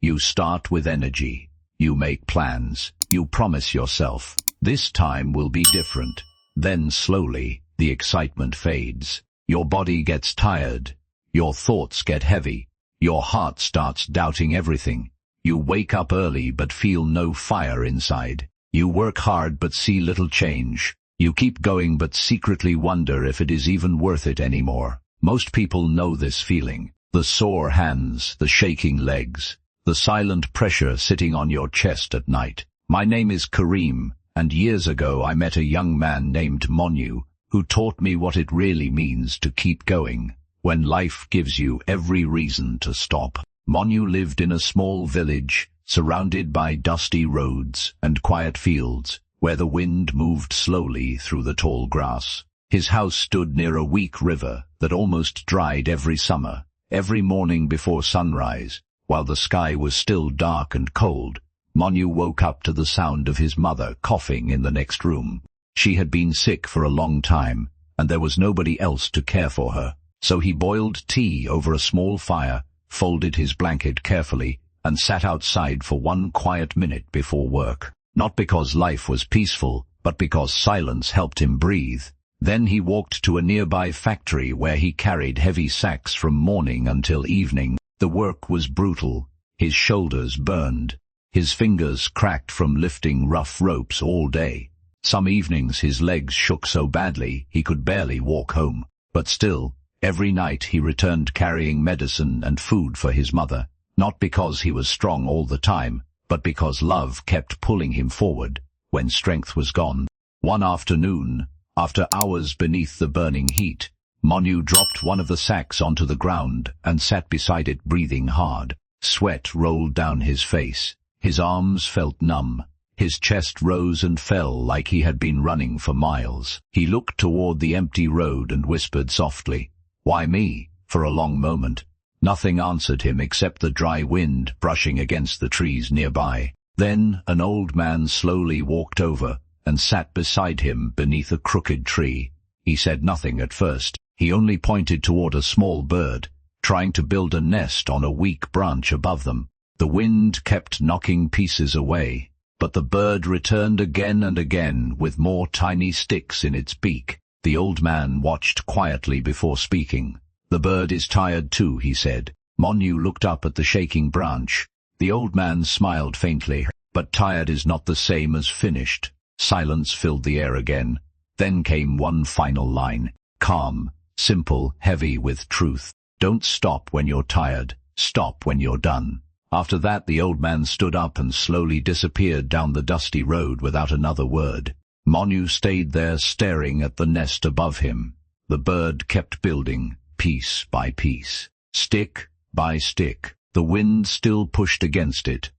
You start with energy. You make plans. You promise yourself, this time will be different. Then slowly, the excitement fades. Your body gets tired. Your thoughts get heavy. Your heart starts doubting everything. You wake up early but feel no fire inside. You work hard but see little change. You keep going but secretly wonder if it is even worth it anymore. Most people know this feeling. The sore hands, the shaking legs, the silent pressure sitting on your chest at night. My name is Kareem, and years ago I met a young man named Monu, who taught me what it really means to keep going when life gives you every reason to stop. Monu lived in a small village, surrounded by dusty roads and quiet fields, where the wind moved slowly through the tall grass. His house stood near a weak river that almost dried every summer. Every morning before sunrise, while the sky was still dark and cold, Monu woke up to the sound of his mother coughing in the next room. She had been sick for a long time, and there was nobody else to care for her. So he boiled tea over a small fire, folded his blanket carefully, and sat outside for one quiet minute before work. Not because life was peaceful, but because silence helped him breathe. Then he walked to a nearby factory where he carried heavy sacks from morning until evening. The work was brutal. His shoulders burned. His fingers cracked from lifting rough ropes all day. Some evenings his legs shook so badly he could barely walk home. But still, every night he returned carrying medicine and food for his mother, not because he was strong all the time, but because love kept pulling him forward when strength was gone. One afternoon, after hours beneath the burning heat, Monu dropped one of the sacks onto the ground and sat beside it breathing hard. Sweat rolled down his face. His arms felt numb. His chest rose and fell like he had been running for miles. He looked toward the empty road and whispered softly, "Why me?" For a long moment. Nothing answered him except the dry wind brushing against the trees nearby. Then an old man slowly walked over and sat beside him beneath a crooked tree. He said nothing at first. He only pointed toward a small bird, trying to build a nest on a weak branch above them. The wind kept knocking pieces away, but the bird returned again and again with more tiny sticks in its beak. The old man watched quietly before speaking. "The bird is tired too," he said. Monu looked up at the shaking branch. The old man smiled faintly. "But tired is not the same as finished." Silence filled the air again. Then came one final line, calm, simple, heavy with truth. "Don't stop when you're tired. Stop when you're done." After that the old man stood up and slowly disappeared down the dusty road without another word. Monu stayed there staring at the nest above him. The bird kept building, piece by piece, stick by stick. The wind still pushed against it,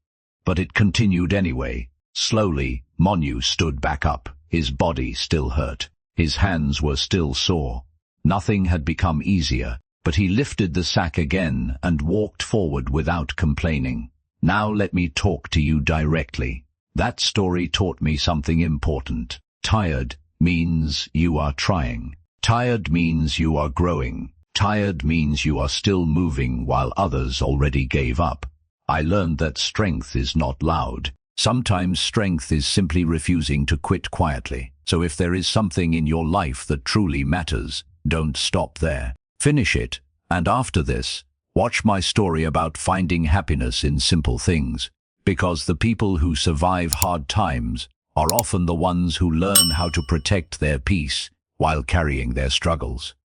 but it continued anyway. Slowly, Monu stood back up. His body still hurt. His hands were still sore. Nothing had become easier, but he lifted the sack again and walked forward without complaining. Now let me talk to you directly. That story taught me something important. Tired means you are trying. Tired means you are growing. Tired means you are still moving while others already gave up. I learned that strength is not loud. Sometimes strength is simply refusing to quit quietly. So if there is something in your life that truly matters, don't stop there. Finish it. And after this, watch my story about finding happiness in simple things. Because the people who survive hard times are often the ones who learn how to protect their peace while carrying their struggles.